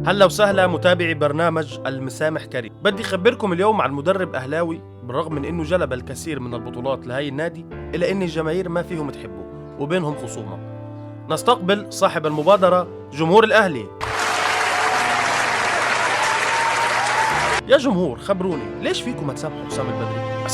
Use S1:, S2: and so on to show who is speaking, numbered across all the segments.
S1: هلا وسهلا متابعي برنامج المسامح كريم. بدي أخبركم اليوم عن مدرب أهلاوي بالرغم من أنه جلب الكثير من البطولات لهي النادي إلا أن الجماهير ما فيهم تحبه وبينهم خصومة. نستقبل صاحب المبادرة جمهور الأهلي. يا جمهور خبروني ليش فيكم ما تسامحوا حسام البدري؟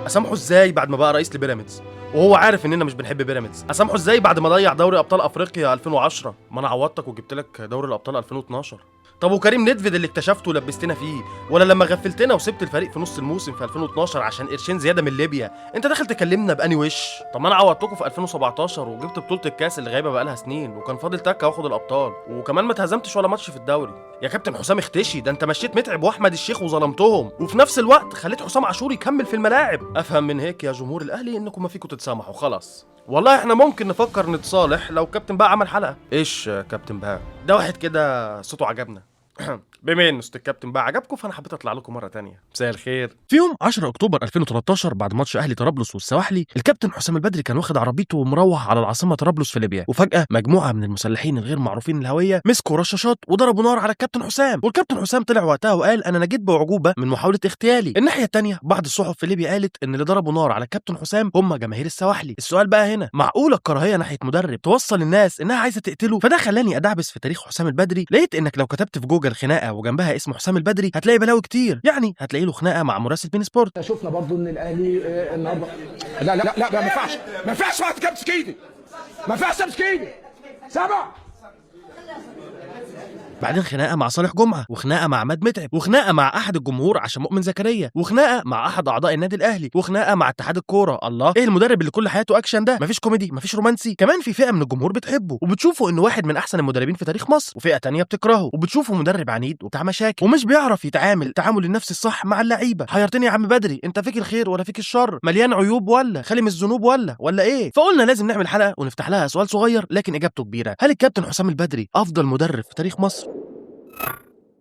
S1: أسامحه إزاي بعد ما بقى رئيس لبيراميدز وهو عارف اننا مش بنحب بيراميدز؟ اسامحه ازاي بعد ما ضيع دوري ابطال افريقيا 2010؟ ما انا عوضتك وجبت لك دوري الابطال 2012. طب وكريم نيدفيد اللي اكتشفته ولبستنا فيه؟ ولا لما غفلتنا وسبت الفريق في نص الموسم في 2012 عشان قرشين زياده من ليبيا انت داخل تكلمنا بأني وش؟ طب ما انا عوضتكم في 2017 وجبت بطوله الكاس اللي غايبه بقالها سنين وكان فاضل تكه واخد الابطال وكمان ما اتهزمتش ولا ماتش في الدوري. يا كابتن حسام اختشي، ده انت مشيت متعب واحمد الشيخ وظلمتهم وفي نفس الوقت خليت حسام عاشور يكمل في الملاعب. افهم من هيك يا جمهور الاهلي انكم ما فيكم تتسامحوا خلاص. والله احنا ممكن نفكر نتصالح لو كابتن بقى عمل حلقه. ايش كابتن بقى؟ ده واحد كده صوته عجبنا. بما ان الكابتن بقى عجبكم فانا حبيت اطلع لكم مره تانية. مساء الخير. في يوم 10 اكتوبر 2013 بعد ماتش اهلي طرابلس والسواحلي، الكابتن حسام البدري كان واخد عربيته ومروح على العاصمه طرابلس في ليبيا، وفجاه مجموعه من المسلحين الغير معروفين الهويه مسكوا رشاشات وضربوا نار على الكابتن حسام، والكابتن حسام طلع وقتها وقال انا نجيت بعجوبه من محاوله اغتيالي. الناحيه الثانيه بعض الصحف في ليبيا قالت ان اللي ضربوا نار على الكابتن حسام هم جماهير السواحلي. السؤال بقى هنا، معقوله الكراهيه ناحيه مدرب توصل الناس انها عايزه تقتله؟ فده خلاني ادعبس في تاريخ حسام البدري، لقيت انك لو كتبت في جوجل خناقه وجنبها اسم حسام البدري هتلاقي بلاوي كتير، يعني هتلاقي له خناقه مع مراسل بين سبورت.
S2: شفنا برضو ان الاهلي النهارده لا ما ينفعش وقت كابتن كيدي، ما ينفعش كابتن كيدي سبع.
S1: بعدين خناقه مع صالح جمعه، وخناقه مع عماد متعب، وخناقه مع احد الجمهور عشان مؤمن زكريا، وخناقه مع احد اعضاء النادي الاهلي، وخناقه مع اتحاد الكوره. الله، ايه المدرب اللي كل حياته اكشن ده؟ مفيش كوميدي، مفيش رومانسي. كمان في فئه من الجمهور بتحبه وبتشوفه انه واحد من احسن المدربين في تاريخ مصر، وفئه تانية بتكرهه وبتشوفه مدرب عنيد وبتاع مشاكل ومش بيعرف يتعامل التعامل النفسي الصح مع اللعيبه. حيرتني يا عم بدري، انت فيك الخير ولا فيك الشر؟ مليان عيوب ولا خالي من الذنوب ولا ايه؟ فقلنا لازم نعمل حلقه ونفتح لها سؤال صغير لكن اجابته كبيره. هل الكابتن حسام البدري افضل مدرب في تاريخ مصر؟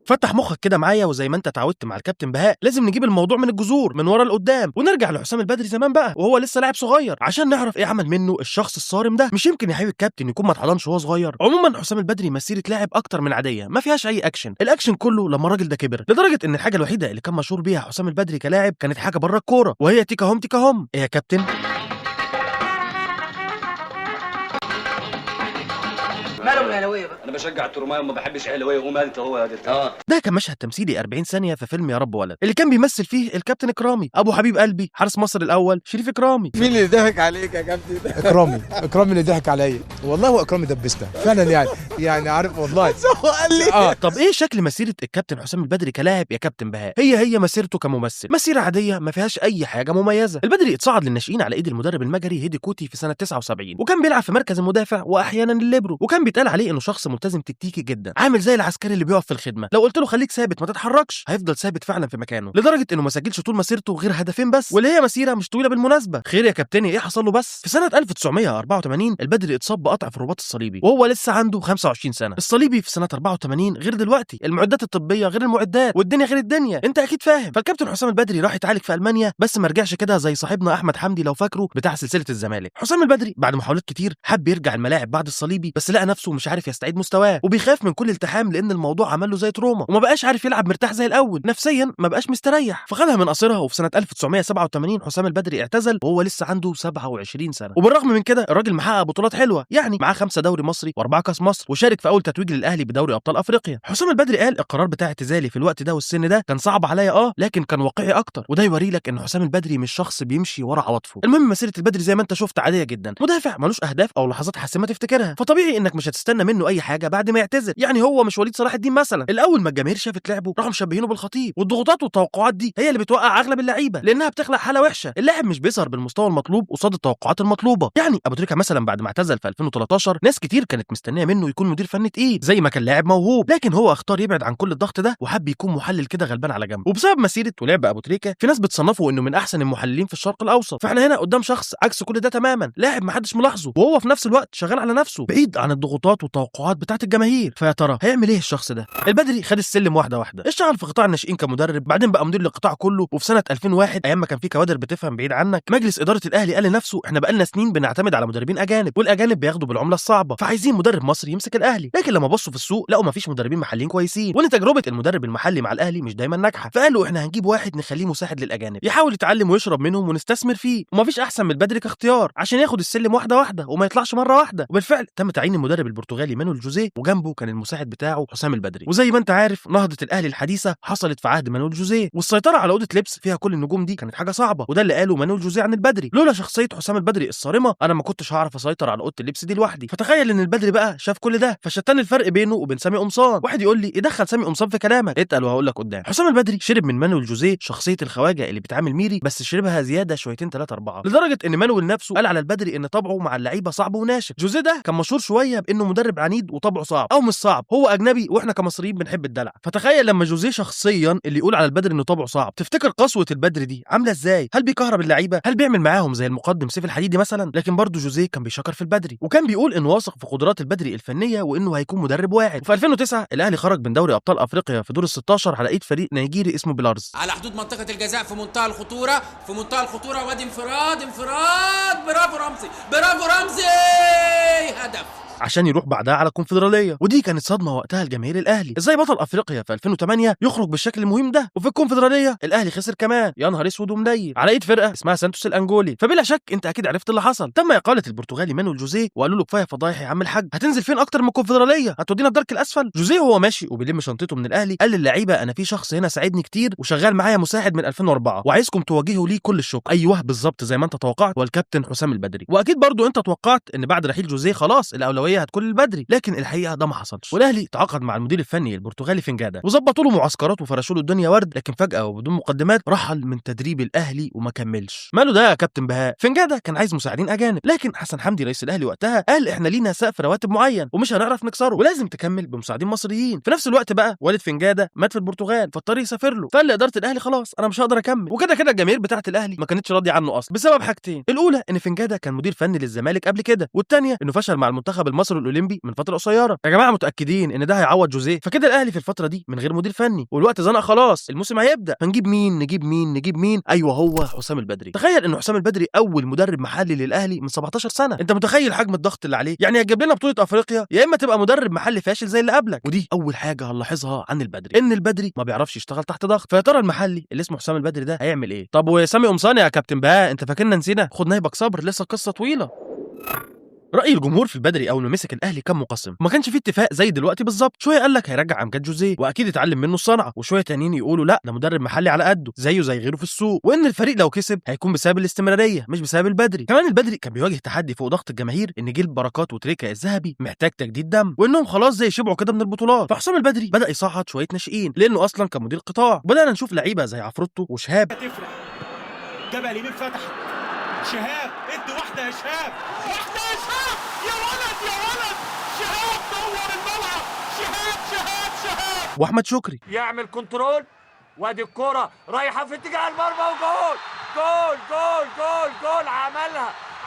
S1: فتح مخك كده معايا، وزي ما انت اتعودت مع الكابتن بهاء لازم نجيب الموضوع من الجذور من ورا لقدام ونرجع لحسام البدري زمان بقى وهو لسه لاعب صغير عشان نعرف ايه عمل منه الشخص الصارم ده. مش يمكن يا حبيبي الكابتن يكون ما اتحضنش وهو صغير؟ عموما حسام البدري مسيره لاعب اكتر من عاديه ما فيهاش اي اكشن، الاكشن كله لما الراجل ده كبر، لدرجه ان الحاجه الوحيده اللي كان مشهور بيها حسام البدري كلاعب كانت حاجه بره الكوره وهي تيكا هوم تيكا هوم. ايه يا كابتن؟
S3: مالهم الاهلاويه بقى؟
S4: انا بشجع الترمايه وما بحبش اهلاويه. ومال انت هو يا
S1: ده كان مشهد تمثيلي 40 ثانيه في فيلم يا رب ولد اللي كان بيمثل فيه الكابتن اكرامي ابو حبيب قلبي حارس مصر الاول شريف اكرامي.
S5: مين اللي ضحك عليك يا كابتن؟
S2: اكرامي اللي ضحك عليا والله، هو اكرامي دبسنا فعلا يعني عارف والله.
S5: هو قال لي
S1: طب ايه شكل مسيره الكابتن حسام البدري كلاعب يا كابتن بهاء؟ هي مسيرته كممثل، مسيره عاديه ما فيهاش اي حاجه مميزه. البدري اتصعد للناشئين على ايد المدرب المجري هيدي كوتي في سنه 79 وكان بيلعب في مركز المدافع واحيانا الليبرو، وكان بيتقال عليه انه شخص ملتزم تكتيكي جدا عامل زي العسكري اللي بيقف في الخدمه، لو قلت له خليك ثابت ما تتحركش هيفضل ثابت فعلا في مكانه، لدرجه انه ما سجلش طول مسيرته غير هدفين بس، واللي هي مسيره مش طويله بالمناسبه. خير يا كابتني ايه حصل له بس؟ في سنه 1984 البدري اتصاب بقطع في الرباط الصليبي وهو لسه عنده 25 سنه. الصليبي في سنه 84 غير دلوقتي، المعدات الطبيه غير المعدات والدنيا غير الدنيا، انت اكيد فاهم. فالكابتن حسام البدري راح يتعالج في المانيا بس ما رجعش كده زي صاحبنا احمد حمدي لو فاكره بتاع سلسله الزمالك. حسام البدري بعد محاولات كتير حب يرجع الملاعب بعد الصليبي بس لقى نفسه مش عارف يستعيد مستواه وبيخاف من كل التحام لان الموضوع عمل له زي تروما وما بقاش عارف يلعب مرتاح زي الاول، نفسيا ما بقاش مستريح فخدها من قصرها. وفي سنه 1987 حسام البدري اعتزل وهو لسه عنده 27 سنه، وبالرغم من كده الراجل محقق بطولات حلوه، يعني معاه 5 دوري مصري و4 كاس مصر وشارك في اول تتويج للاهلي بدوري ابطال افريقيا. حسام البدري قال القرار بتاع اعتزالي في الوقت ده والسن ده كان صعب عليا لكن كان واقعي اكتر، وده يوري لك ان حسام البدري مش شخص بيمشي ورا عواطفه. المهم مسيره البدري زي ما انت شفت عاديه جدا، مدافع ملوش اهداف او لحظات حاسمه تفتكرها، فطبيعي انك مش هتستنى منه اي حاجه بعد ما يعتزل، يعني هو مش وليد صلاح الدين مثلا. الاول ما الجماهير شافت لعبه راحوا مشبهينه بالخطيب، والضغوطات والتوقعات دي هي اللي بتوقع اغلب اللعيبه لانها بتخلق حاله وحشه، اللاعب مش بيظهر بالمستوى المطلوب قصاد التوقعات المطلوبه. يعني ابو تريكه مثلا بعد ما اعتزل في 2013 ناس كتير كانت مستنيه منه يكون مدير فني تقيل زي ما كان لاعب موهوب، لكن هو اختار يبعد عن كل الضغط ده وحب يكون محلل كده غلبان على جنب. وبسبب مسيره ولعب ابو تريكه في ناس بتصنفه انه من احسن المحللين في الشرق الاوسط، فاحنا هنا قدام شخص عكس كل ده تماما، لاعب ما حدش ملاحظه وهو في نفس الوقت شغال على نفسه بعيد عن الضغوطات والتوقعات بتاعت الجماهير. فيا ترى هيعمل ايه الشخص ده؟ البدري خد السلم واحده واحده، اشتغل في قطاع الناشئين كمدرب، بعدين بقى مدير للقطاع كله. وفي سنه 2001 ايام ما كان في كوادر بتفهم بعيد عنك، مجلس اداره الاهلي قال لنفسه احنا بقالنا سنين بنعتمد على مدربين اجانب، والاجانب بياخدوا بالعمله الصعبه، فعايزين مدرب مصري يمسك الاهلي. لكن لما بصوا في السوق لقوا مفيش مدربين محليين كويسين، وان تجربه المدرب المحلي مع الاهلي مش دايما ناجحه، فقالوا احنا هنجيب واحد نخليه مساعد للاجانب يحاول يتعلم ويشرب منهم ونستثمر فيه، ومفيش احسن من البدري كاختيار عشان ياخد السلم واحده واحده وما يطلعش مره واحده. وبالفعل تم تعيين المدرب البرتغالي مانويل جوزيه، وجنبه كان المساعد بتاعه حسام البدري. وزي ما انت عارف نهضه الاهلي الحديثه حصلت في عهد مانويل جوزيه، والسيطره على اوضه لبس فيها كل النجوم دي كانت حاجه صعبه، وده اللي قاله مانويل جوزيه عن البدري: لولا شخصيه حسام البدري الصارمه انا ما كنتش هعرف اسيطر على اوضه اللبس دي لوحدي. فتخيل ان البدري بقى شاف كل ده، فشتان الفرق بينه وبين سامي قمصان. واحد يقول لي يدخل سامي قمصان في كلامك؟ اتقل وهقول لك قدام. حسام البدري شرب من مانويل جوزيه شخصيه الخواجه اللي بيتعامل ميري، بس شربها زياده شويتين 3 4، لدرجه ان مانويل نفسه قال على البدري ان طبعه مع اللعيبه صعب وناشف. جوزيه ده كان مشهور شويه بانه مدرب عنيد وطبعه صعب، او مش صعب، هو اجنبي واحنا كمصريين بنحب الدلع. فتخيل لما جوزيه شخصيا اللي يقول على البدري انه طبعه صعب، تفتكر قسوه البدري دي عامله ازاي؟ هل بيكهرب اللعيبه؟ هل بيعمل معاهم زي المقدم سيف الحديدي مثلا؟ لكن برضه جوزيه كان بيشكر في البدري، وكان بيقول انه واثق في قدرات البدري الفنيه وانه هيكون مدرب واعد. وفي 2009 الاهلي خرج من دوري ابطال افريقيا في دور ال 16 على ايد فريق نيجيري اسمه بيلارز
S6: على حدود منطقه الجزاء في منتهى الخطوره، وادي انفراد برافو رمزي، هدف
S1: عشان يروح بعدها على الكونفدراليه. ودي كانت صدمه وقتها لجماهير الاهلي، ازاي بطل افريقيا في 2008 يخرج بالشكل المهم ده، وفي الكونفدراليه الاهلي خسر كمان، يا نهار اسود ومنيل، على ايد فرقه اسمها سانتوس الانجولي. فبلا شك انت اكيد عرفت اللي حصل. تم اقاله البرتغالي مانويل جوزيه، وقالوا له كفايه فضايح يا عم الحاج، هتنزل فين اكتر من الكونفدراليه؟ هتودينا الدرك الاسفل؟ جوزيه وهو ماشي وبيلم شنطته من الاهلي قال للعيبه انا في شخص هنا ساعدني كتير وشغال معايا مساعد من 2004 وعايزكم توجهوا ليه كل الشكر. ايوه بالظبط زي ما انت توقعت، والكابتن حسام البدري. واكيد برضو انت توقعت ان بعد رحيل جوزيه خلاص الاولويه هتكون للبدري، لكن الحقيقه ده ما حصلش. والاهلي تعاقد مع المدير الفني البرتغالي فنجادا، وظبطوا له معسكرات وفرشوا له الدنيا ورد، لكن فجاه وبدون مقدمات رحل من تدريب الاهلي وما كملش. ماله ده يا كابتن بهاء؟ فنجادا كان عايز مساعدين اجانب، لكن حسن حمدي رئيس الاهلي وقتها قال احنا لينا سقف رواتب معين ومش هنعرف نكسره، ولازم تكمل بمساعدين مصريين. في نفس الوقت بقى والد فنجادا مات في البرتغال، فاضطر يسافر له، فقال لاداره الاهلي خلاص انا مش هقدر اكمل. وكده كده الجماهير بتاعه الاهلي ما كانتش راضيه عنه اصلا بسبب حاجتين: الاولى ان فنجادا كان مدير فني للزمالك قبل كده، والثانيه انه فشل مع المنتخب المصري الاولمبي من فتره قصيره. يا جماعه متاكدين ان ده هيعوض جوزيه؟ فكده الاهلي في الفتره دي من غير مدير فني، والوقت زنق خلاص، الموسم هيبدا، فنجيب مين؟ ايوه هو حسام البدري. تخيل ان حسام البدري اول مدرب محلي للاهلي من 17 سنه. انت متخيل حجم الضغط اللي عليه؟ يعني هتجيب لنا بطوله افريقيا يا اما تبقى مدرب محلي فاشل زي اللي قبلك. ودي اول حاجه هنلاحظها عن البدري، ان البدري ما بيعرفش يشتغل تحت ضغط. فيا ترى المحلي اللي اسمه حسام البدري ده هيعمل ايه؟ طب وسامي قمصان يا كابتن بهاء انت فاكرنا نسينا؟ خد نايبك صبر، لسه قصه طويله. رأي الجمهور في البدري اول ما مسك الاهلي كان مقسم، ما كانش فيه اتفاق زي دلوقتي بالظبط. شويه قال لك هيرجع امجاد جوزيه واكيد اتعلم منه الصنعه، وشويه تانيين يقولوا لا ده مدرب محلي على قده زيه زي غيره في السوق، وان الفريق لو كسب هيكون بسبب الاستمراريه مش بسبب البدري. كمان البدري كان بيواجه تحدي فوق ضغط الجماهير ان جيل بركات وتريكا الذهبي محتاج تجديد دم، وانهم خلاص زي شبعوا كده من البطولات. فحسام البدري بدا يصعد شويه ناشئين لانه اصلا كان مدير قطاع، وبدانا نشوف لعيبه زي عفروتو وشهاب.
S7: جبهه اليمين فتح شهاب، ادي واحده يا شهاب، واحده يا شهاب، يا ولد شهاب دور الملعب، شهاب
S1: واحمد شكري
S8: يعمل كنترول، وادي الكرة رايحة في اتجاه المرمى وجول جول جول جول جول،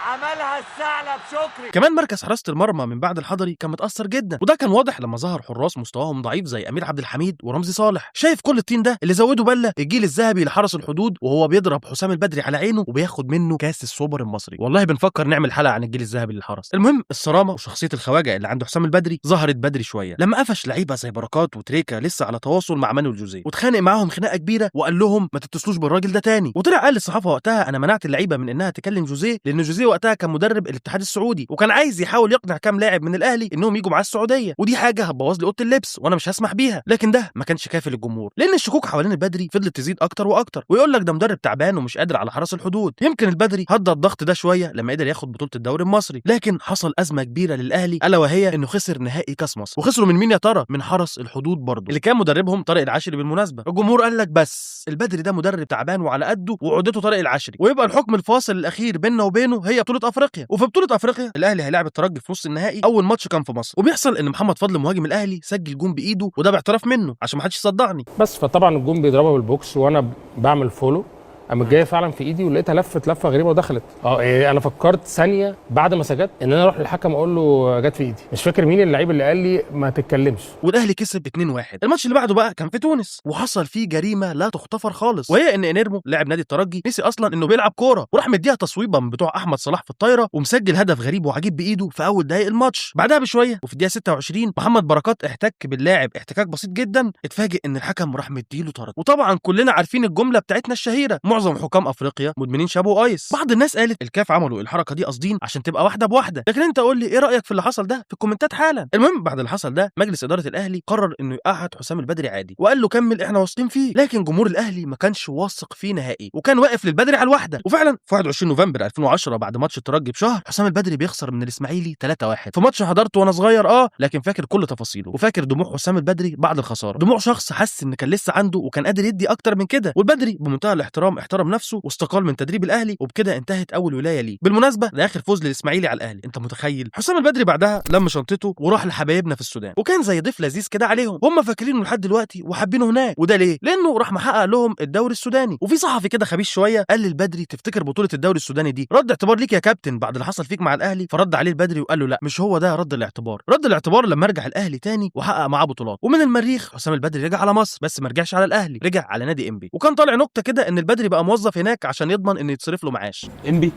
S8: عملها الثعلب شكري.
S1: كمان مركز حراسة المرمى من بعد الحضري كان متأثر جدا، وده كان واضح لما ظهر حراس مستواهم ضعيف زي أمير عبد الحميد ورمزي صالح. شايف كل الطين ده اللي زوده بله الجيل الذهبي لحرس الحدود، وهو بيضرب حسام البدري على عينه وبياخد منه كاس السوبر المصري. والله بنفكر نعمل حلقة عن الجيل الذهبي للحرس. المهم الصرامة وشخصية الخواجة اللي عند حسام البدري ظهرت بدري شوية لما قفش لعيبة زي بركات وتريكا لسه على تواصل مع مانويل جوزيه، واتخانق معاهم خناقة كبيرة وقال لهم ما تتصلوش بالراجل ده تاني. وطلع قال للصحافة وقتها انا منعت اللعيبة من انها تكلم جوزيه لان جوزيه وقتها كان مدرب الاتحاد السعودي، وكان عايز يحاول يقنع كام لاعب من الاهلي انهم يجوا معاه السعوديه، ودي حاجه هتبوظ لي اوضه اللبس وانا مش هسمح بيها. لكن ده ما كانش كافي للجمهور، لان الشكوك حوالين البدري فضلت تزيد اكتر واكتر، ويقول لك ده مدرب تعبان ومش قادر على حرس الحدود. يمكن البدري هدى الضغط ده شويه لما قدر ياخد بطوله الدوري المصري، لكن حصل ازمه كبيره للاهلي الا وهي انه خسر نهائي كاس مصر. وخسروا من مين يا ترى؟ من حرس الحدود برضه اللي كان مدربهم طارق العشري بالمناسبه. الجمهور قال لك بس البدري ده مدرب تعبان وعلى قده وعودته طارق العشري، ويبقى الحكم الفاصل الاخير بيننا وبينه هي بطوله افريقيا. وفي بطوله افريقيا الاهلي هيلاعب الترجي في نص النهائي، اول ماتش كان في مصر، وبيحصل ان محمد فضل مهاجم الاهلي سجل جون بايده، وده باعتراف منه عشان ما حدش يصدعني.
S9: بس فطبعا الجون بيضربه بالبوكس وانا بعمل فولو، قامت جايه فعلا في ايدي ولقيتها لفه غريبه ودخلت. انا فكرت ثانيه بعد ما سجدت ان انا اروح للحكم اقول له جت في ايدي. مش فاكر مين اللعيب اللي قال لي ما تتكلمش.
S1: والاهلي كسب 2-1. الماتش اللي بعده بقى كان في تونس وحصل فيه جريمه لا تغتفر خالص، وهي ان انيرمو لاعب نادي الترجي نسي اصلا انه بيلعب كوره وراح مديها تصويبه من بتوع احمد صلاح في الطايره ومسجل هدف غريب وعجيب بايده في اول دقائق الماتش. بعدها بشويه وفي الدقيقه 26 محمد بركات احتك باللاعب احتكاك بسيط جدا، اتفاجئ ان الحكم راح مديله طرد. وطبعا كلنا عارفين الجمله بتاعتنا الشهيره، معظم حكام افريقيا مدمنين شابو ايس. بعض الناس قالت الكاف عملوا الحركه دي قاصدين عشان تبقى واحده بواحده، لكن انت قول لي ايه رايك في اللي حصل ده في الكومنتات حالا. المهم بعد اللي حصل ده مجلس اداره الاهلي قرر انه يقعد حسام البدري عادي وقال له كمل احنا واثقين فيه، لكن جمهور الاهلي ما كانش واثق فيه نهائي وكان واقف للبدري على الواحده. وفعلا في 21 نوفمبر 2010 بعد ماتش الترجي بشهر حسام البدري بيخسر من الاسماعيلي 3-1 في ماتش حضرته وانا صغير لكن فاكر كل تفاصيله وفاكر دموع حسام البدري بعد الخساره، دموع شخص حس ان كان لسه عنده وكان قادر يدي اكتر من كده. والبدري بمنتهى الاحترام احترم نفسه واستقال من تدريب الاهلي، وبكده انتهت اول ولايه ليه. بالمناسبه ده اخر فوز للاسماعيلي على الاهلي. انت متخيل؟ حسام البدري بعدها لم شنطته وراح لحبايبنا في السودان وكان زي ضيف لذيذ كده عليهم، هم فاكرينه لحد دلوقتي وحابينه هناك. وده ليه؟ لانه راح محقق لهم الدوري السوداني. وفي صحفي كده خبيث شويه قال للبدري تفتكر بطوله الدوري السوداني دي رد اعتبار ليك يا كابتن بعد اللي حصل فيك مع الاهلي؟ فرد عليه البدري وقال له لا مش هو ده رد الاعتبار. رد الاعتبار لما رجع الاهلي تاني وحقق معاه بطولات. ومن المريخ حسام البدري رجع على مصر بس ما رجعش على الاهلي، رجع على نادي انبي. وكان طالع نكته كده ان البدري بقى موظف هناك عشان يضمن ان يتصرف له معاش.
S9: انبي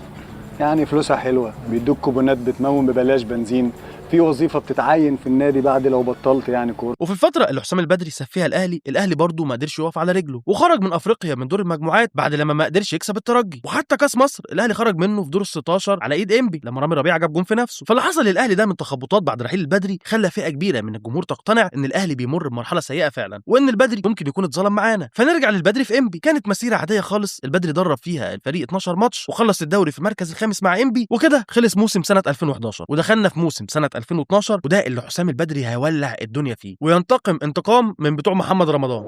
S10: يعني فلوسها حلوه، بيدوك كوبونات بتمون ببلاش بنزين، في وظيفه بتتعين في النادي بعد لو بطلت يعني كوره.
S1: وفي الفتره اللي حسام البدري ساب فيها الاهلي برضه ما قدرش يقف على رجله وخرج من افريقيا من دور المجموعات بعد لما ما قدرش يكسب الترجي. وحتى كاس مصر الاهلي خرج منه في دور ال16 على ايد انبي لما رامي ربيعه جاب جون في نفسه. فاللي حصل للاهلي ده من تخبطات بعد رحيل البدري خلى فئه كبيره من الجمهور تقتنع ان الاهلي بيمر بمرحله سيئه فعلا وان البدري ممكن يكون اتظلم معانا. فنرجع للبدري في انبي. كانت مسيره عاديه خالص، البدري درب فيها الفريق 12 ماتش وخلص الدوري في المركز الخامس مع انبي، وكده خلص موسم سنه 2011 ودخلنا في موسم سنه 2012 وده اللي حسام البدري هيولع الدنيا فيه وينتقم انتقام من بتوع محمد رمضان.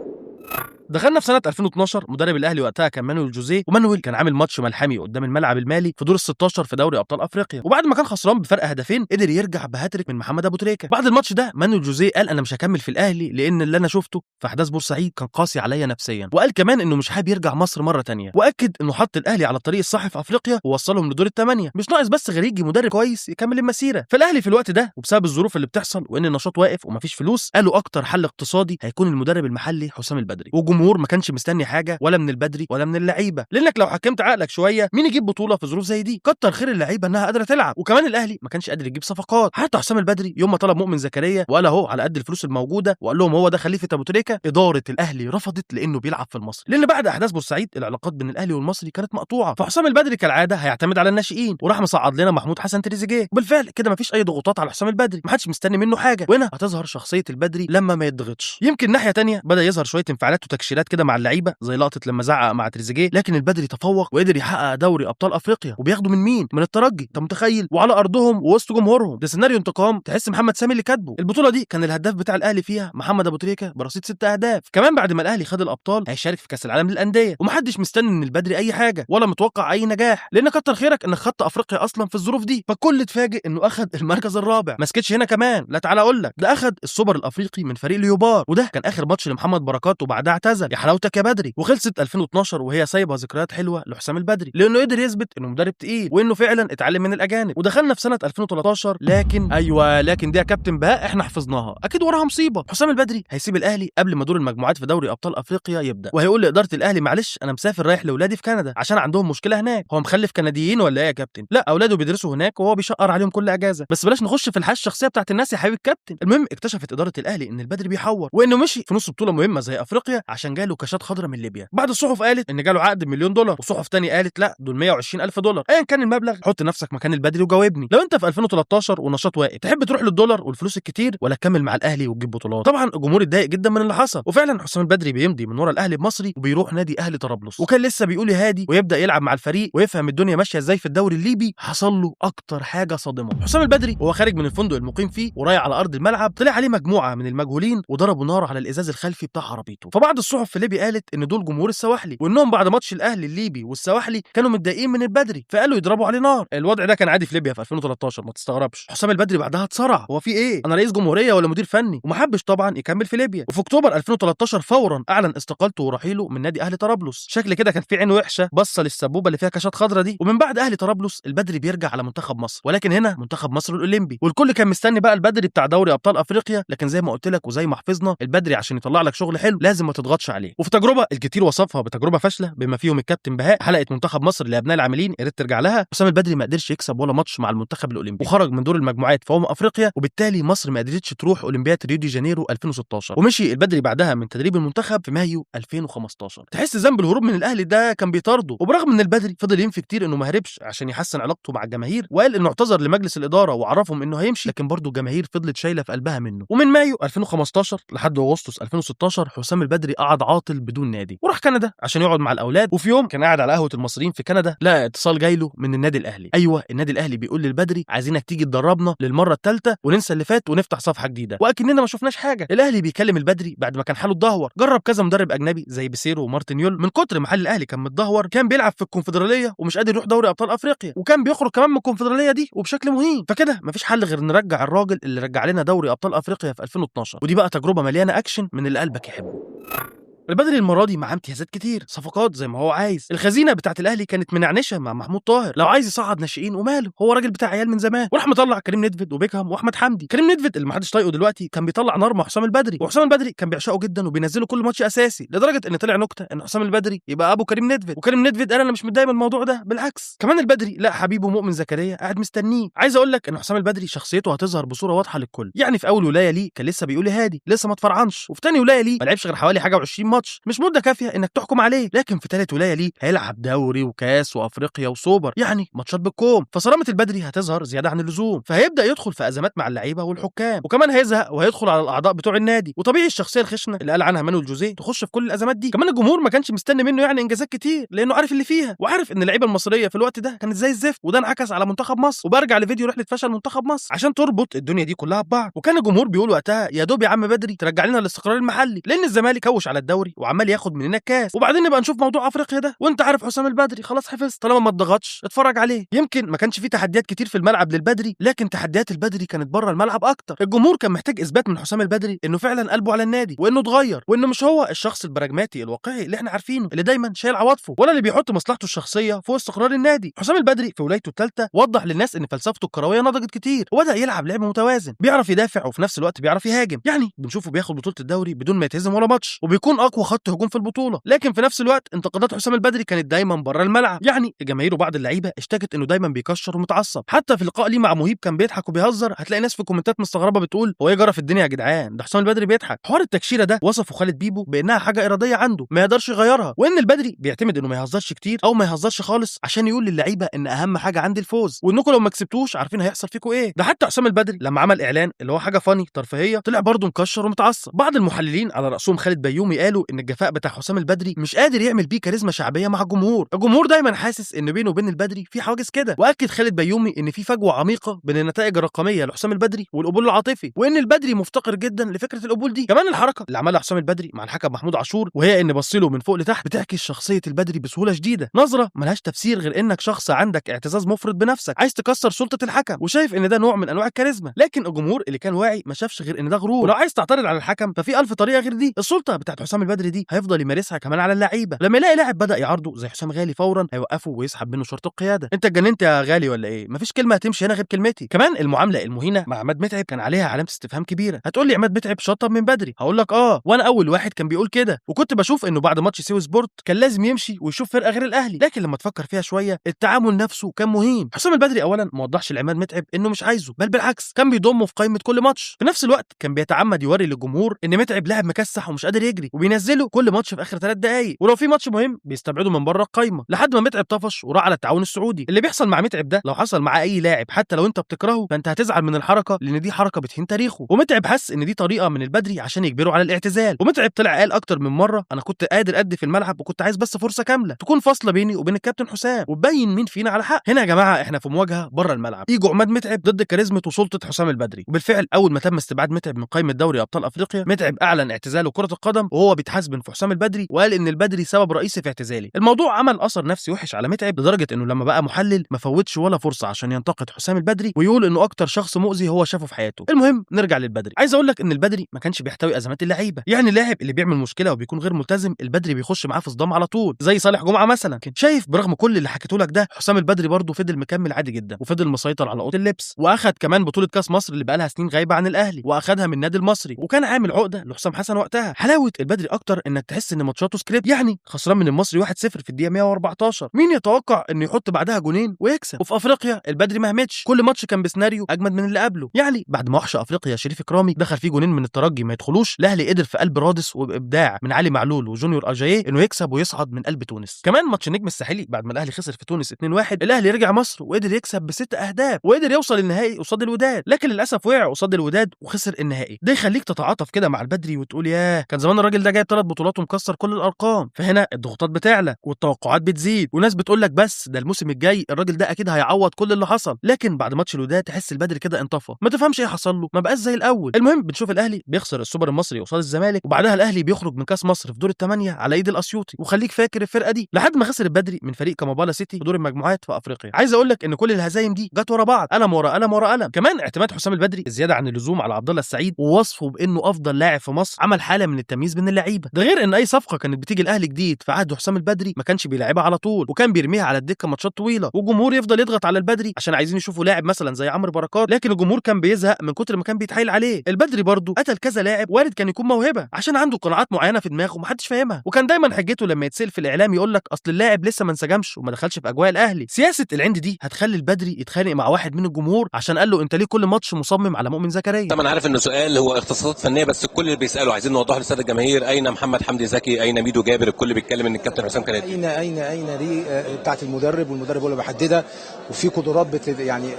S1: دخلنا في سنه 2012 مدرب الاهلي وقتها كان مانويل جوزيه، ومانويل كان عامل ماتش ملحمي قدام الملعب المالي في دور ال16 في دوري ابطال افريقيا، وبعد ما كان خسران بفرق هدفين قدر يرجع بهاتريك من محمد ابو تريكه. بعد الماتش ده مانويل جوزيه قال انا مش هكمل في الاهلي لان اللي انا شفته في احداث بورسعيد كان قاسي عليا نفسيا، وقال كمان انه مش حابب يرجع مصر مره ثانيه، واكد انه حط الاهلي على الطريق الصح في افريقيا ووصلهم لدور الثمانيه. مش ناقص بس غير يجي مدرب كويس يكمل المسيره. فالاهلي في الوقت ده وبسبب الظروف اللي بتحصل وان النشاط واقف ومفيش فلوس قالوا اكتر حل اقتصادي هيكون المدرب المحلي حسام البدري، والجمهور ما كانش مستني حاجه ولا من البدري ولا من اللعيبه، لانك لو حكمت عقلك شويه مين يجيب بطوله في ظروف زي دي؟ كتر خير اللعيبه انها قادره تلعب، وكمان الاهلي ما كانش قادر يجيب صفقات. حتى حسام البدري يوم ما طلب مؤمن زكريا وقال اهو على قد الفلوس الموجوده وقال لهم هو ده خليفه ابو تريكه، اداره الاهلي رفضت لانه بيلعب في المصري، لان بعد احداث بورسعيد العلاقات بين الاهلي والمصري كانت مقطوعه. فحسام البدري كالعاده هيعتمد على الناشئين وراح مصعد لنا محمود حسن تريزيجيه، وبالفعل كده مفيش اي ضغوطات على حسام البدري، ما حدش مستني منه حاجه، وهنا هتظهر شخصيه البدري لما ما يضغطش. يمكن ناحيه تانية بدا يظهر شويه انفعالات وتكشيرات كده مع اللعيبه زي لقطه لما زعق مع تريزيجيه، لكن البدري تفوق وقدر يحقق دوري ابطال افريقيا وبياخده من مين؟ من الترجي. انت متخيل؟ وعلى ارضهم ووسط جمهورهم. ده سيناريو انتقام تحس محمد سامي اللي كاتبه. البطوله دي كان الهداف بتاع الاهلي فيها محمد ابو تريكه برصيد 6 اهداف. كمان بعد ما الاهلي خد الابطال هيشارك في كاس العالم للانديه، ومحدش مستني من البدري اي حاجه ولا متوقع اي نجاح، لان كتر خيرك انك خدت افريقيا اصلا في الظروف دي. فالكل اتفاجئ انه اخد المركز الرابع. ما سكتش هنا كمان، لا تعالى اقول لك، ده اخد السوبر الافريقي من فريق ليوبار، وده كان اخر ماتش لمحمد بركات وبعدها اعتزل. يا حلاوتك يا بدري. وخلصت 2012 وهي سايبه ذكريات حلوه لحسام البدري لانه قدر يثبت انه مدرب تقيل وانه فعلا اتعلم من الاجانب. ودخلنا في سنه 2013 لكن دي يا كابتن بهاء احنا حفظناها، اكيد وراها مصيبه. حسام البدري هيسيب الاهلي قبل ما دور المجموعات في دوري ابطال افريقيا يبدا، وهيقول لاداره الاهلي معلش انا مسافر رايح لاولادي في كندا عشان عندهم مشكله هناك. هو مخلف كنديين ولا ايه يا كابتن؟ لا، اولاده بيدرسوا هناك وهو بيشقر عليهم كل اجازه. بس بلاش نخش في الحياه الشخصيه بتاعت الناس يا حبيب الكابتن. المهم اكتشفت اداره الاهلي ان البدري بيحور وانه مشي في نص بطوله مهمه زي افريقيا عشان جاله كاشات خضراء من ليبيا. بعض الصحف قالت ان جاله عقد ب1 مليون دولار، وصحف تاني قالت لا دول 120,000 دولار. ايا كان المبلغ حط نفسك مكان البدري وجاوبني. لو انت في 2013 والنشاط واقف تحب تروح للدولار والفلوس الكتير ولا تكمل مع الاهلي وتجيب بطولات؟ طبعا الجمهور اتضايق جدا من اللي حصل، وفعلا حسام البدري بيمضي من ورا الاهلي بمصري وبيروح نادي اهلي طرابلس، وكان لسه بيقول يهادي ويبدا يلعب مع الفريق ويفهم الدنيا ماشيه ازاي في الدوري الليبي. حصل له اكتر حاجه صادمه. حسام البدري وهو خارج من الفندق المقيم فيه ورايح على ارض الملعب طلع عليه مجموعه من المجهولين وضربوا نار على الازاز الخلفي بتاع عربيته. فبعض الصحف الصحف في ليبيا قالت ان دول جمهور السواحلي، وانهم بعد ماتش الاهلي الليبي والسواحلي كانوا متضايقين من البدري فقالوا يضربوا عليه نار. الوضع ده كان عادي في ليبيا في 2013 ما تستغربش. حسام البدري بعدها اتصرع، هو في ايه؟ انا رئيس جمهوريه ولا مدير فني؟ وما حبش طبعا يكمل في ليبيا. وفي اكتوبر 2013 فورا اعلن استقالته ورحيله من نادي اهلي طرابلس. شكل كده كان في عين وحشه بصه للسبوبه اللي فيها كاشات خضراء دي. ومن بعد اهلي طرابلس البدري بيرجع على منتخب مصر، ولكن هنا منتخب مصر الاولمبي، والكل كان مستني بقى البدري بتاع دوري ابطال افريقيا. لكن زي ما قلت لك وزي ما حفظنا، البدري عشان يطلع لك شغل حلو لازم ما تضغطش عليه. وفي تجربه الكتير وصفها بتجربه فاشله بما فيهم الكابتن بهاء، حلقه منتخب مصر لابناء العاملين يا ريت ترجع لها، حسام البدري ما قدرش يكسب ولا ماتش مع المنتخب الاولمبي، وخرج من دور المجموعات في افريقيا، وبالتالي مصر ما قدرتش تروح اولمبياد ريو دي جانيرو 2016. ومشي البدري بعدها من تدريب المنتخب في مايو 2015. تحس ذنب الهروب من الاهلي ده كان بيطارده، وبرغم ان البدري فضل ينفي كتير انه ما هربش عشان يحسن علاقته مع الجماهير، وقال انه اعتذر لمجلس الاداره وعرفهم انه هيمشي، لكن برضه الجماهير فضلت شايله في قلبها منه. ومن مايو 2015 لحد اغسطس 2016 حسام البدري قعد عاطل بدون نادي، وراح كندا عشان يقعد مع الاولاد. وفي يوم كان قاعد على قهوه المصريين في كندا لقى اتصال جاي له من النادي الاهلي. ايوه النادي الاهلي بيقول للبدري عايزينك تيجي تدربنا للمره الثالثه وننسى اللي فات ونفتح صفحه جديده، واكننا ما شفناش حاجه. الاهلي بيكلم البدري بعد ما كان حاله اتدهور، جرب كذا مدرب اجنبي زي بيسيرو ومارتن يول، من كتر ما حال الاهلي كان متدهور كان بيلعب في الكونفدراليه ومش قادر يروح دوري ابطال افريقيا، وكان بيخرج كمان من الكونفدراليه دي وبشكل مهين. فكده مفيش حل غير نرجع الراجل اللي رجع لنا دوري ابطال افريقيا في 2012، ودي بقى تجربه مليانه اكشن من اللي قلبك يحبه. البدري المره دي معاه امتيازات كتير، صفقات زي ما هو عايز. الخزينه بتاعت الاهلي كانت منعنشه مع محمود طاهر، لو عايز يصعد ناشئين وماله، هو راجل بتاع عيال من زمان. وراح مطلع كريم ندفد وبيكهام واحمد حمدي. كريم ندفد اللي محدش طايقه دلوقتي كان بيطلع نار مع حسام البدري، وحسام البدري كان بيعشقه جدا وبينزله كل ماتش اساسي، لدرجه ان طلع نكته ان حسام البدري يبقى ابو كريم ندفد، وكريم ندفد قال انا مش متضايق من الموضوع ده، بالعكس. كمان البدري لا حبيبه مؤمن زكريا قاعد مستنيه. عايز اقول لك ان حسام البدري شخصيته هتظهر بصوره واضحه للكل. يعني في اول ولايه ليه كان لسه بيقول هادي لسه ما اتفرعنش، وفي ثاني ولايه ليه ما لعبش غير حوالي حاجه و20 ماتش، مش مده كافيه انك تحكم عليه. لكن في ثالث ولايه ليه هيلعب دوري وكاس وافريقيا وسوبر، يعني ماتشات بالكوم. فصرامه البدري هتظهر زياده عن اللزوم، فهيبدا يدخل في ازمات مع اللعيبه والحكام، وكمان هيزهق وهيدخل على الاعضاء بتوع النادي. وطبيعي الشخصيه الخشنه اللي قال عنها مانويل جوزيه تخش في كل الازمات دي. كمان الجمهور ما كانش مستني منه يعني انجازات كتير، لانه عارف اللي فيها، وعارف ان اللعيبه المصريه في الوقت ده كانت زي الزفت، وده انعكس على منتخب مصر. وبرجع لفيديو رحله فشل منتخب مصر عشان تربط الدنيا دي كلها ببعض. وكان الجمهور بيقول وقتها يا دوب يا عم بدري ترجع لنا الاستقرار المحلي، لان الزمالك هوش على الدوري وعمال ياخد مننا الكاس، وبعدين نبقى نشوف موضوع افريقيا ده. وانت عارف حسام البدري خلاص حفظ، طالما ما اتضغطش اتفرج عليه. يمكن ما كانش فيه تحديات كتير في الملعب للبدري، لكن تحديات البدري كانت بره الملعب اكتر. الجمهور كان محتاج اثبات من حسام البدري انه فعلا قلبه على النادي، وانه اتغير، وانه مش هو الشخص البراجماتي الواقعي اللي احنا عارفينه اللي دايما شايل عواطفه، ولا اللي بيحط مصلحته الشخصيه فوق استقرار النادي. حسام البدري في ولايته الثالثه وضح للناس ان فلسفته الكرويه نضجت كتير، وبدا يلعب لعب متوازن، بيعرف يدافع وفي نفس الوقت بيعرف يهاجم. يعني بنشوفه بياخد بطوله الدوري بدون ما يتهزم ولا ماتش، وبيكون اقوى خط هجوم في البطوله. لكن في نفس الوقت انتقادات حسام البدري كانت دايما بره الملعب، يعني الجماهير وبعض اللعيبه اشتكت انه دايما بيكشر ومتعصب. حتى في لقاء ليه مع مهيب كان بيضحك وبيهزر، هتلاقي ناس في الكومنتات مستغربه بتقول هو ايه جرى في الدنيا يا جدعان، ده حسام البدري بيضحك. حوار التكشيره ده وصفه خالد بيبو بانها حاجه اراديه عنده ما يقدرش يغيرها، وان البدري بيعتمد انه ما يهزرش كتير او ما يهزرش خالص عشان يقول للعيبه ان اهم حاجه عندي الفوز، وانكم لو ما كسبتوش عارفين هيحصل فيكم ايه. ده حتى حسام البدري لما عمل اعلان اللي هو حاجه فاني ترفيهيه طلع برضه مكشر ومتعصب. بعض المحللين على راسهم خالد بيومي قالوا ان الجفاء بتاع حسام البدري مش قادر يعمل بيه كاريزما شعبيه مع الجمهور دايما حاسس ان بينه وبين البدري في حواجز كده. واكد خالد بيومي ان في فجوه عميقه بين النتائج الرقميه لحسام البدري والقبول العاطفي، وان البدري مفتقر جدا لفكره القبول دي. كمان الحركه اللي عملها حسام البدري مع الحكم محمود عاشور، وهي ان بصيله من فوق لتحت، بتعكس شخصيه البدري بسهوله شديده، نظره ملهاش تفسير غير انك شخص عندك اعتزاز مفرط بنفسك، عايز تكسر سلطه الحكم، وشايف ان ده نوع من انواع الكاريزما. لكن الجمهور اللي كان واعي ما شافش غير ان ده غرور، ولو عايز تعترض على الحكم ففي 1000 طريقه غير دي. السلطه بتاعت حسام البدري دي هيفضل يمارسها كمان على اللعيبه، لما يلاقي لاعب بدا يعارضه زي حسام غالي فورا هيوقفه ويسحب منه شرط القياده. انت اتجننت يا غالي ولا ايه؟ مفيش كلمه هتمشي هنا غير كلمتي. كمان المعامله المهينه مع عماد متعب كان عليها علامه استفهام كبيره. هتقول لي عماد متعب شطب من بدري، هقول لك وانا اول واحد كان بيقول كده، وكنت بشوف انه بعد ماتش سيو سبورت كان لازم يمشي ويشوف فرقه غير الاهلي. لكن لما تفكر فيها شويه التعامل نفسه كان مهين. حسام البدري اولا ما وضحش لعماد متعب انه مش عايزه، بل بالعكس كان بيضمه في قائمه كل ماتش. في نفس الوقت كان بيتعمد يوري للجمهور ان متعب لاعب مكسح ومش قادر يجري، وبينزله كل ماتش في اخر 3 دقائق، ولو في ماتش مهم بيستبعده من بره القايمه، لحد ما متعب طفش وراح على التعاون السعودي. اللي بيحصل مع متعب ده لو حصل مع اي لاعب حتى لو انت بتكرهه فانت هتزعل من الحركه، لان دي حركه بتهين تاريخه. ومتعب حس ان دي طريقه من البدري عشان يجبره على الاعتزال، ومتعب طلع قال اكتر من مره انا كنت قادر ادي في الملعب وكنت عايز بس فرصه كامله تكون فاصله بيني وبين الكابتن حسام وتبين مين فينا على حق. هنا يا جماعه احنا في مواجهه بره الملعب، يجوا عماد متعب ضد كاريزما وسلطه حسام البدري. وبالفعل اول ما تم استبعاد متعب من قائمه دوري ابطال افريقيا، متعب اعلن اعتزاله كره القدم وهو بيتحدث متحاسب في حسام البدري، وقال ان البدري سبب رئيسي في اعتزالي. الموضوع عمل اثر نفسي وحش على متعب، لدرجه انه لما بقى محلل ما فوتش ولا فرصه عشان ينتقد حسام البدري ويقول انه اكتر شخص مؤذي هو شافه في حياته. المهم نرجع للبدري. عايز اقول لك ان البدري ما كانش بيحتوي ازمات اللعيبه، يعني اللاعب اللي بيعمل مشكله وبيكون غير ملتزم البدري بيخش معاه في صدام على طول، زي صالح جمعه مثلا. شايف برغم كل اللي حكيته لك ده حسام البدري برضه فضل مكمل عادي جدا، وفضل مسيطر على اوضه اللبس، واخد كمان بطوله كاس مصر اللي بقى لها سنين غايبه عن الاهلي، واخدها من النادي المصري، وكان عامل عقده لحسام حسن وقتها. حلاوه البدري اكتر انك تحس ان ماتشاته سكريبت، يعني خسران من المصري 1-0 في الدقيقه 114، مين يتوقع انه يحط بعدها جونين ويكسب؟ وفي افريقيا البدري ما همتش، كل ماتش كان بسيناريو اجمد من اللي قبله. يعني بعد ما وحش افريقيا شريف اكرامي دخل فيه جونين من الترجي ما يدخلوش، الاهلي قدر في قلب رادس وبابداع من علي معلول وجونيور اجاييه انه يكسب ويصعد من قلب تونس. كمان ماتش النجم الساحلي بعد ما الاهلي خسر في تونس 2-1، الاهلي رجع مصر وقدر يكسب ب6 اهداف، وقدر يوصل النهائي قصاد الوداد، لكن للاسف وقع قصاد الوداد وخسر النهائي. ده يخليك تتعاطف كده مع البدري وتقول ياه كان زمان الراجل ده جايب 3 بطولات ومكسر كل الارقام. فهنا الضغوطات بتعلى والتوقعات بتزيد، وناس بتقول لك بس ده الموسم الجاي الراجل ده اكيد هيعوض كل اللي حصل. لكن بعد ماتش الوداد تحس البدري كده انطفى، ما تفهمش ايه حصل له، ما بقاش زي الاول. المهم بنشوف الاهلي بيخسر السوبر المصري قصاد الزمالك، وبعدها الاهلي بيخرج من كاس مصر في دور ال8 على ايد الاسيوطي، وخليك فاكر الفرقه دي لحد ما خسر البدري من فريق كامابالا سيتي في دور المجموعات في افريقيا. عايز اقول لك ان كل الهزايم دي جت ورا بعض، قلم ورا قلم ورا قلم. كمان اعتماد حسام البدري الزياده عن اللزوم على عبد الله السعيد ووصفه بانه افضل لاعب في مصر عمل حاله من التمييز بين اللعيبه. ده غير ان اي صفقه كانت بتيجي الاهلي جديد في عهد حسام البدري ما كانش بيلعبها على طول، وكان بيرميها على الدكه ماتشات طويله، والجمهور يفضل يضغط على البدري عشان عايزين يشوفوا لاعب مثلا زي عمرو بركات، لكن الجمهور كان بيزهق من كتر ما كان بيتحايل عليه. البدري برضه قتل كذا لاعب وارد كان يكون موهبه عشان عنده قناعات معينه في دماغه ومحدش فاهمها، وكان دايما حجته لما يتسال في الاعلام يقول لك اصل اللاعب لسه ما انسجمش وما دخلش في اجواء الاهلي. سياسه العند دي هتخلي البدري يتخانق مع واحد من الجمهور عشان قال له انت ليه كل ماتش مصمم على مؤمن زكريا.
S11: طبعا عارف انه سؤال هو اختصاصات فنيه، بس الكل اللي بيساله عايزين نوضحه للساده الجماهير، اين محمد حمدي زكي، اين ميدو جابر؟ الكل بيتكلم ان الكابتن حسام كان
S12: اين دي بتاعت المدرب، والمدرب هو اللي بيحددها، وفي قدرات يعني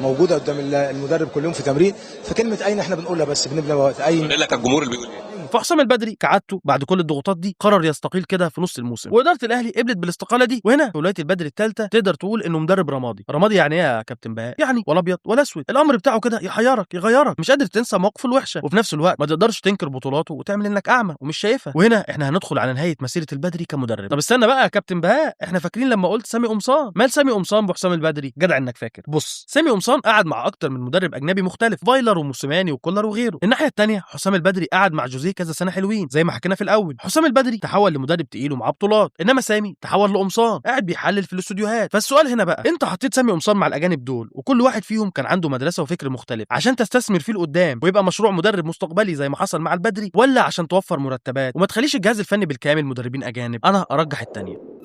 S12: موجوده قدام المدرب كل يوم في تمرين. فكلمه اين احنا بنقولها بس بنبني وقت اين
S11: لك الجمهور اللي بيقول ايه.
S1: فحسام البدري كعادته بعد كل الضغوطات دي قرر يستقيل كده في نص الموسم، واداره الاهلي قبلت بالاستقاله دي. وهنا في ولايه البدري الثالثه تقدر تقول انه مدرب رمادي. رمادي يعني ايه يا كابتن بهاء؟ يعني ولا ابيض ولا اسود، الامر بتاعه كده يحيرك يغيرك، مش قادر تنسى مواقفه الوحشه، وفي نفس الوقت ما تقدرش تنكر بطولاته وتعمل انك اعمى ومش شايفها. وهنا احنا هندخل على نهايه مسيره البدري كمدرب. طب استنى بقى يا كابتن بهاء، احنا فاكرين لما قلت سامي قمصان؟ مال سامي قمصان بحسام البدري؟ جدع انك فاكر. بص سامي قمصان قعد مع اكتر من مدرب اجنبي مختلف، فايلر وموسيماني وكولر وغيره. الناحيه الثانيه حسام البدري قعد مع جوزيه كذا سنه حلوين زي ما حكينا في الاول. حسام البدري تحول لمدرب تقيل ومعاه بطولات، انما سامي تحول لقمصان قاعد بيحلل في الاستوديوهات. فالسؤال هنا بقى، انت حطيت سامي قمصان مع الاجانب دول وكل واحد فيهم كان عنده مدرسه وفكر مختلف عشان تستثمر فيه لقدام ويبقى مشروع مدرب مستقبلي زي ما حصل مع البدري، ولا عشان توفر مرتبات وما تخليش الجهاز الفني بالكامل مدربين اجانب؟ انا ارجح الثانيه.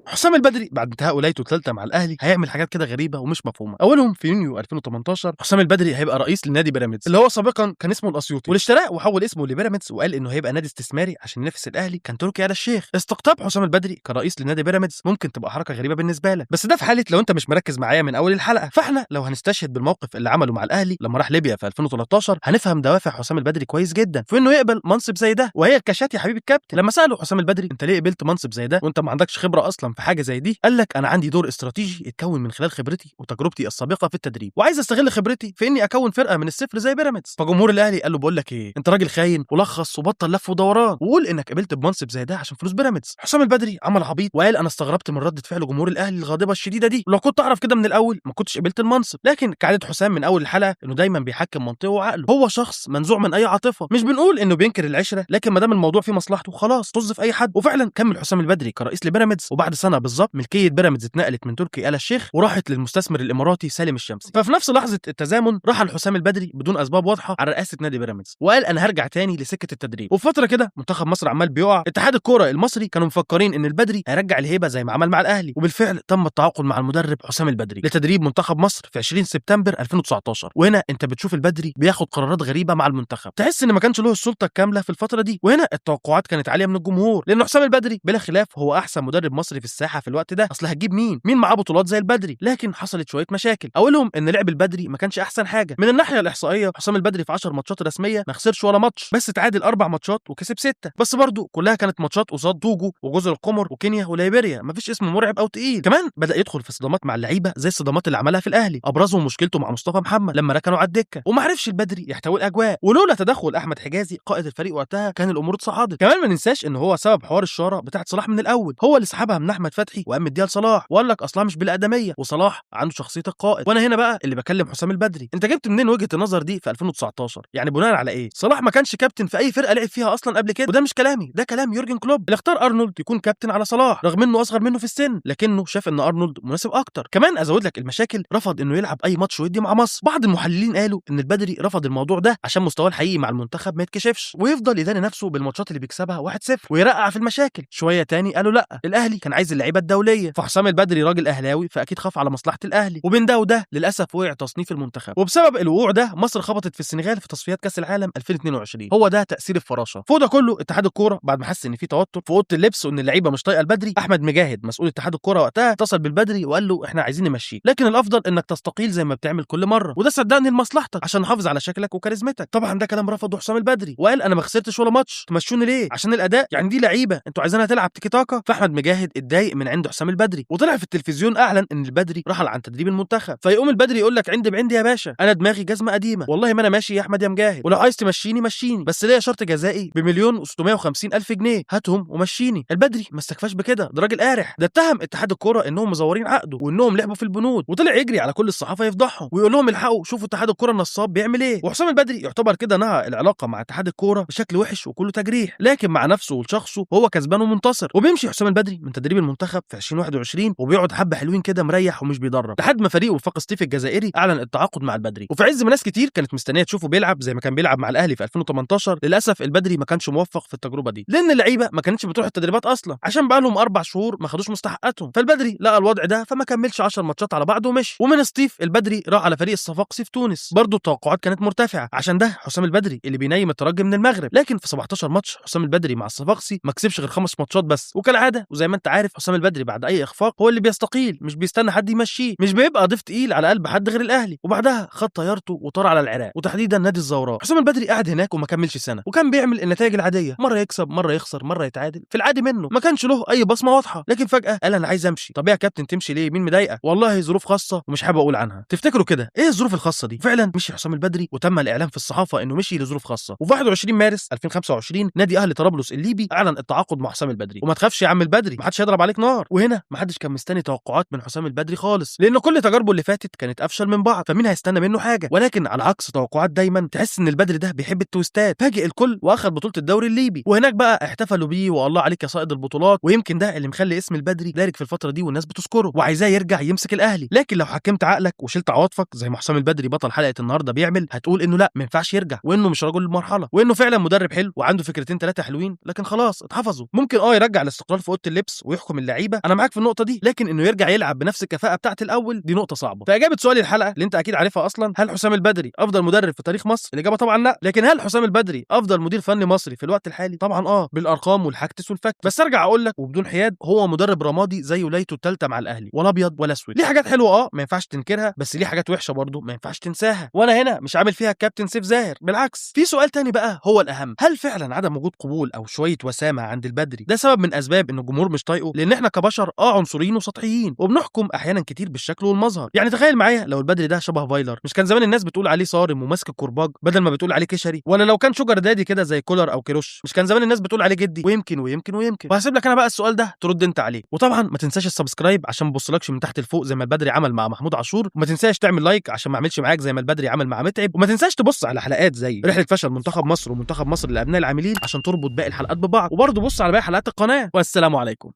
S1: حسام البدري بعد انتهاء ولايته الثالثه مع الاهلي هيعمل حاجات كده غريبه ومش مفهومه. اولهم في يونيو 2018 حسام البدري هيبقى رئيس لنادي بيراميدز اللي هو سابقا كان اسمه الاسيوطي، واللي اشتراه وحول اسمه لبيراميدز وقال انه هيبقى نادي استثماري عشان ينافس الاهلي كان تركي آل الشيخ. استقطاب حسام البدري كرئيس لنادي بيراميدز ممكن تبقى حركه غريبه بالنسبه لك، بس ده في حاله لو انت مش مركز معايا من اول الحلقه. فاحنا لو هنستشهد بالموقف اللي عمله مع الاهلي لما راح ليبيا في 2013 هنفهم دوافع حسام البدري كويس جدا في انه يقبل منصب زي ده. وهي الكاشات يا حبيبي الكابتن، لما سالوا حسام البدري انت ليه قبلت منصب زي ده وانت ما عندكش خبره اصلا في حاجه زي دي، قال لك انا عندي دور استراتيجي اتكون من خلال خبرتي وتجربتي السابقه في التدريب، وعايز استغل خبرتي في اني اكون فرقه من الصفر زي بيراميدز. فجمهور الاهلي قال له بقول لك ايه، انت راجل خاين ولخص وبطل لف ودوران وقول انك قبلت بمنصب زي ده عشان فلوس بيراميدز. حسام البدري عمل عبيط وقال انا استغربت من رده فعل جمهور الاهلي الغاضبه الشديده دي، ولو كنت اعرف كده من الاول ما كنتش قبلت المنصب. لكن كعاده حسام من اول الحلقه انه دايما بيحكم منطقه وعقله، هو شخص منزوع من اي عاطفه، مش بنقول انه بينكر العشره، لكن ما دام الموضوع فيه مصلحته خلاص طز في اي حد. وفعلا كمل حسام البدري كرئيس لبيراميدز، وبعد سنه بالظبط ملكيه بيراميدز اتنقلت من تركي آل الشيخ وراحت للمستثمر الاماراتي سالم الشمسي. ففي نفس لحظه التزامن رحل حسام البدري بدون اسباب واضحه على رئاسه نادي بيراميدز وقال انا هرجع تاني لسكه التدريب. وفي فتره كده منتخب مصر عمال بيقع، اتحاد الكوره المصري كانوا مفكرين ان البدري هيرجع الهيبه زي ما عمل مع الاهلي، وبالفعل تم التعاقد مع المدرب حسام البدري لتدريب منتخب مصر في 20 سبتمبر 2019. وهنا انت بتشوف البدري بياخد قرارات غريبه مع المنتخب، تحس ان ما كانش له السلطه الكامله في الفتره دي. وهنا التوقعات كانت عاليه من الجمهور، لان حسام البدري بلا خلاف هو احسن مدرب مصري في الساحه في الوقت ده، اصل هتجيب مين معاه بطولات زي البدري. لكن حصلت شويه مشاكل، اولهم ان لعب البدري ما كانش احسن حاجه. من الناحيه الاحصائيه حسام البدري في 10 ماتشات رسميه ما خسرش ولا ماتش، بس تعادل 4 ماتشات وكسب 6، بس برضه كلها كانت ماتشات قصاد توجو وجزر القمر وكينيا وليبيريا، مفيش اسم مرعب او تقيل. كمان بدا يدخل في صدامات مع اللعيبه زي الصدامات اللي عملها في الاهلي، ابرزهم مشكلته مع مصطفى محمد لما ركنوا على الدكه، وما عرفش البدري يحتوي الاجواء. ولولا تدخل احمد حجازي قائد الفريق وقتها كان الامور اتصعدت. كمان ما ننساش ان هو سبب حوار الشاره بتاعت صلاح من الاول، هو اللي سحبها من احمد فتحي وقام مديها لصلاح وقال لك اصلها مش بالادميه، وصلاح عنده شخصيه القائد. وانا هنا بقى اللي بكلم حسام البدري، انت جبت منين وجهه النظر دي في 2019؟ يعني بناء على ايه؟ صلاح ما كانش كابتن في اي فرقه لعب فيها اصلا قبل كده، وده مش كلامي، ده كلام يورجن كلوب اللي اختار ارنولد يكون كابتن على صلاح رغم انه اصغر منه في السن، لكنه شاف ان ارنولد مناسب اكتر. كمان ازود لك المشاكل، رفض انه يلعب اي ماتش ودي مع مصر. بعض المحللين قالوا ان البدري رفض الموضوع ده عشان مستواه الحقيقي مع المنتخب ما يتكشفش ويفضل يداني نفسه بالماتشات اللي بيكسبها 1-0 ويرقع في المشاكل. شويه تاني قالوا لا، الاهلي كان عايز اللعيبه الدوليه، فحسام البدري راجل اهلاوي فاكيد خاف على مصلحه الاهلي. وبين ده وده للاسف وقع تصنيف المنتخب، وبسبب الوقوع ده مصر خبطت في السنغال في تصفيات كاس العالم 2022. هو ده تاثير الفراشه. فوق ده كله اتحاد الكوره بعد ما حس ان في توتر في اوضه اللبس وان اللعيبه مش طايقه البدري، احمد مجاهد مسؤول اتحاد الكوره وقتها اتصل بالبدري وقال له احنا عايزين نمشيه، لكن الافضل انك تستقيل زي ما بتعمل كل مره، وده صدقني لمصلحتك عشان نحافظ على شكلك وكاريزمتك. طبعا ده كلام رفضه حسام البدري وقال انا ما خسرتش ولا ماتش، تمشوني ليه؟ عشان الاداء؟ يعني دي لعيبه انتوا عايزينها تلعب تيكي تاكا؟ فاحمد مجاهد اتضايق من عند حسام البدري وطلع في التلفزيون اعلن ان البدري رحل عن تدريب المنتخب. فيقوم البدري يقول لك عندي بعندي يا باشا، انا دماغي جزمه قديمه، والله ما انا ماشي يا احمد يا مجاهد، ولو عايز تمشيني مشيني، بس ليا شرط جزائي ب1,650,000 جنيه، هاتهم ومشيني. البدري ما استكفاش بكده، ده راجل قارح، ده اتهم اتحاد الكوره انهم مزورين عقده وانهم لعبوا في البنود، وطلع يجري على كل الصحافه يفضحهم ويقول لهم الحقوا شوفوا اتحاد الكوره النصاب بيعمل ايه. وحسام البدري يعتبر كده نهى العلاقه مع اتحاد الكوره بشكل وحش وكله تجريح، لكن مع نفسه ولشخصه هو كسبان ومنتصر. وبيمشي حسام البدري من تدريب المنتخب في 2021 وبيقعد حبه حلوين كده مريح ومش بيدرب، لحد ما فريقه وفاق سطيف الجزائري اعلن التعاقد مع البدري، وفي عز ما ناس كتير كانت مستنيه تشوفه بيلعب زي ما كان بيلعب مع الاهلي في 2018. للاسف البدري ما كانش موفق في التجربه دي، لان اللعيبه ما كانتش بتروح التدريبات اصلا عشان بقى لهم 4 شهور ما خدوش مستحقاتهم. فالبدري لقى الوضع ده فما كملش 10 ماتشات على بعض ومشي. ومن سطيف البدري راح على فريق الصفاقسي في تونس، برضه التوقعات كانت مرتفعه عشان ده حسام البدري اللي بينيم الترجي من المغرب، لكن في 17 ماتش حسام البدري مع الصفاقسي ما كسبش غير 5 ماتشات بس. وكالعاده وزي ما انت عارف حسام البدري بعد اي اخفاق هو اللي بيستقيل، مش بيستنى حد يمشيه، مش بيبقى ضيف تقيل على قلب حد غير الاهلي. وبعدها خد طيارته وطار على العراق وتحديدا نادي الزوراء. حسام البدري قاعد هناك وما كملش سنه، وكان بيعمل النتائج العاديه، مره يكسب مره يخسر مره يتعادل، في العادي منه ما كانش له اي بصمه واضحه. لكن فجاه قال انا عايز امشي. طب يا كابتن تمشي ليه؟ مين مضايقك؟ والله ظروف خاصه ومش حابب اقول عنها. تفتكروا كده ايه الظروف الخاصه دي؟ فعلا مشي حسام البدري وتم الاعلان في الصحافه انه مشي لظروف خاصه. وفي 21 مارس 2025 نادي اهلي طرابلس الليبي اعلن التعاقد مع حسام البدري. وما تخافش يا عم البدري، ما حدش هيضرب عليك نار. وهنا ما حدش كان مستني توقعات من حسام البدري خالص، لان كل تجاربه اللي فاتت كانت افشل من بعض، فمين هيستنى منه حاجه؟ ولكن على عكس توقعات دايما تحس ان البدري ده بيحب التويستات، فاجئ الكل واخد بطوله الدوري الليبي، وهناك بقى احتفلوا بيه والله عليك يا صائد البطولات. ويمكن ده اللي مخلي اسم البدري دارج في الفتره دي والناس بتذكره وعايزاه يرجع يمسك الاهلي. لكن لو حكمت عقلك وشلت عواطفك زي ما حسام البدري بطل حلقه النهارده بيعمل، هتقول انه لا ما ينفعش يرجع، وانه مش رجل المرحله، وانه فعلا مدرب حلو وعنده فكرتين 3 حلوين لكن خلاص اتحفظوا. ممكن يرجع الاستقرار في اوضه اللبس ويحكم اللعيبه، انا معاك في النقطه دي، لكن انه يرجع يلعب بنفس الكفاءه بتاعه الاول دي نقطه صعبه. فاجابه سؤالي الحلقه اللي انت اكيد عارفها اصلا، هل حسام البدري افضل مدرب في تاريخ مصر؟ الاجابه طبعا لا. لكن هل حسام البدري افضل مدير فني مصري في الوقت الحالي؟ طبعا بالارقام والحكتس والفك. بس ارجع اقول لك وبدون حياد، هو مدرب رمادي زي ولايته الثالثه مع الاهلي، ولا ابيض ولا اسود. ليه حاجات حلوه ما ينفعش تنكرها، بس ليه حاجات وحشه برضه ما ينفعش تنساها. وانا هنا مش عامل فيها الكابتن سيف زاهر، بالعكس. في سؤال تاني بقى هو الاهم، هل فعلا عدم وجود قبول او شويه وسامه عند البدري ده سبب من اسباب ان الجمهور مش طايقه؟ لان احنا كبشر عنصريين وسطحيين وبنحكم احيانا كتير بالشكل والمظهر. يعني تخيل معايا لو البدري ده شبه فايلر، مش كان زمان الناس بتقول عليه صارم وماسك الكرباج بدل ما بتقول عليه كشري؟ ولا لو كان شوجر دادي كده زي كولر او كيروش، مش كان زمان الناس بتقول عليه جدي؟ ويمكن ويمكن ويمكن. وهسيب لك انا بقى السؤال ده ترد انت عليه. وطبعا ما تنساش السبسكرايب عشان ما تبصلكش من تحت لفوق زي ما البدري عمل مع محمود عاشور، وما تنساش تعمل لايك عشان ما اعملش معاك زي ما البدري عمل مع متعب، وما تنساش تبص على حلقات زي رحله فشل منتخب مصر ومنتخب مصر لابناء العاملين عشان تربط باقي الحلقات ببعض، وبرضه بص على باقي حلقات القناه. والسلام عليكم.